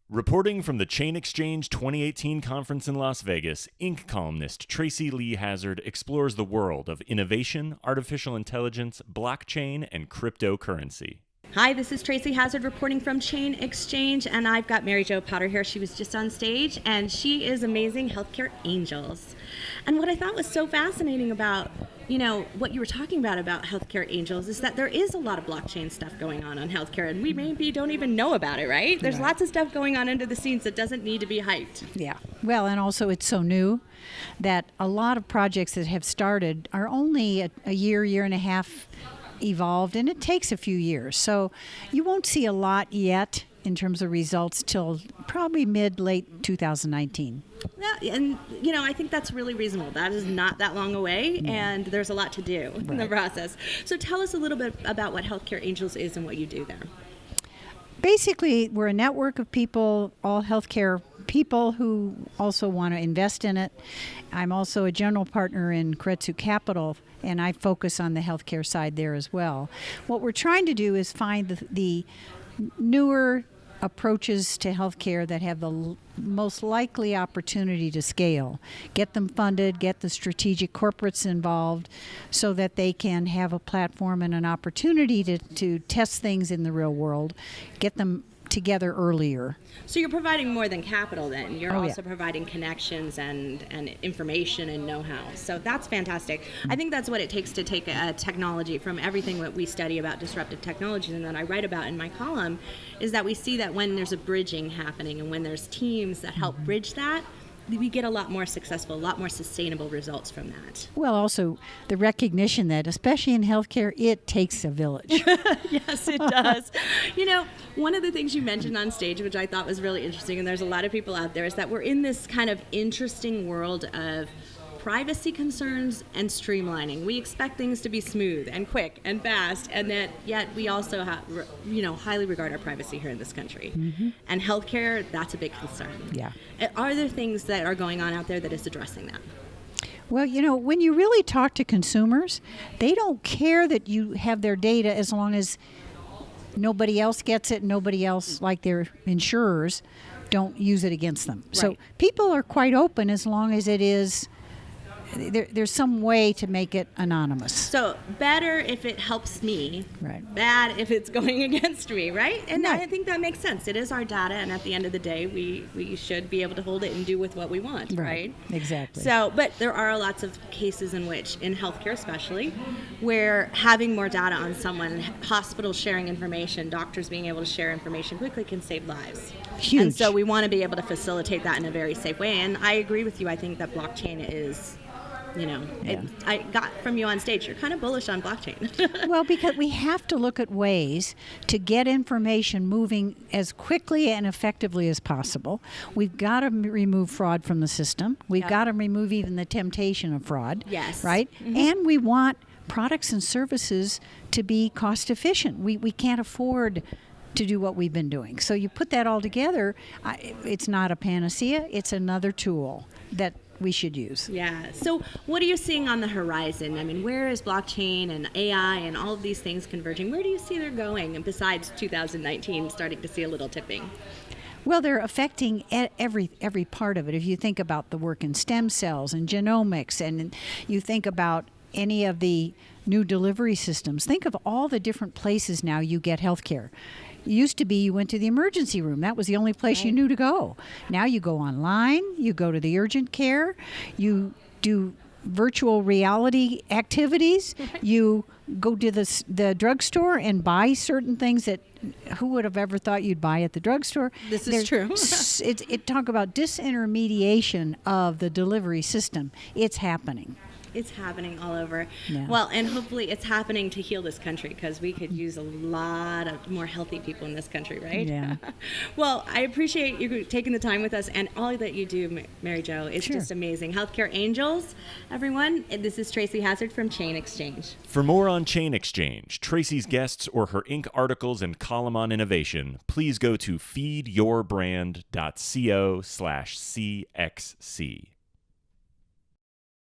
Reporting from the Chain Exchange 2018 conference in Las Vegas, Inc. columnist Tracy Leigh Hazzard explores the world of innovation, artificial intelligence, blockchain, and cryptocurrency. Hi, this is Tracy Hazzard reporting from Chain Exchange, and I've got Mary Jo Potter here. She was just on stage, and she is amazing healthcare angels. And what I thought was so fascinating about, what you were talking about healthcare angels is that there is a lot of blockchain stuff going on healthcare, and we maybe don't even know about it, right? There's lots of stuff going on under the scenes that doesn't need to be hyped. Yeah. Well, and also it's so new that a lot of projects that have started are only a year and a half evolved, and it takes a few years. So you won't see a lot yet in terms of results till probably late 2019. Yeah, and I think that's really reasonable. That is not that long away, and there's a lot to do in the process. So tell us a little bit about what Healthcare Angels is and what you do there. Basically, we're a network of people, all healthcare people who also want to invest in it. I'm also a general partner in Kretsu Capital, and I focus on the healthcare side there as well. What we're trying to do is find the newer approaches to healthcare that have the most likely opportunity to scale, get them funded, get the strategic corporates involved so that they can have a platform and an opportunity to test things in the real world, get them together earlier. So you're providing more than capital then. You're also providing connections and information and know-how. So that's fantastic. I think that's what it takes to take a technology from everything that we study about disruptive technologies and that I write about in my column is that we see that when there's a bridging happening and when there's teams that help bridge that, we get a lot more successful, a lot more sustainable results from that. Well, also the recognition that, especially in healthcare, it takes a village. Yes, it does. One of the things you mentioned on stage, which I thought was really interesting, and there's a lot of people out there, is that we're in this kind of interesting world of privacy concerns and streamlining. We expect things to be smooth and quick and fast, and that yet we also have, highly regard our privacy here in this country. Mm-hmm. And healthcare, that's a big concern. Yeah. Are there things that are going on out there that is addressing that? Well, when you really talk to consumers, they don't care that you have their data as long as nobody else gets it, nobody else, like their insurers, don't use it against them. Right. So people are quite open as long as it is there's some way to make it anonymous. So better if it helps me, right? Bad if it's going against me, right? And right. I think that makes sense. It is our data, and at the end of the day, we should be able to hold it and do with what we want, right? Exactly. So, but there are lots of cases in which, in healthcare especially, where having more data on someone, hospitals sharing information, doctors being able to share information quickly can save lives. Huge. And so we want to be able to facilitate that in a very safe way. And I agree with you. I think that blockchain is... I got from you on stage, you're kind of bullish on blockchain. Well, because we have to look at ways to get information moving as quickly and effectively as possible. We've got to remove fraud from the system. We've got to remove even the temptation of fraud. Yes. Right? Mm-hmm. And we want products and services to be cost efficient. We can't afford to do what we've been doing. So you put that all together, it's not a panacea, it's another tool that we should use. Yeah. So what are you seeing on the horizon? I mean, where is blockchain and AI and all of these things converging? Where do you see they're going? And besides 2019, starting to see a little tipping. Well, they're affecting every part of it. If you think about the work in stem cells and genomics, and you think about any of the new delivery systems, think of all the different places now you get healthcare. It used to be you went to the emergency room. That was the only place you knew to go. Now you go online, you go to the urgent care, you do virtual reality activities, you go to the drugstore and buy certain things that who would have ever thought you'd buy at the drugstore. This is true. It talk about disintermediation of the delivery system. It's happening. It's happening all over. Yeah. Well, and hopefully it's happening to heal this country because we could use a lot of more healthy people in this country, right? Yeah. Well, I appreciate you taking the time with us and all that you do, Mary Jo. It's just amazing. Healthcare Angels, everyone. This is Tracy Hazzard from Chain Exchange. For more on Chain Exchange, Tracy's guests, or her Inc. articles and column on innovation, please go to feedyourbrand.co/CXC.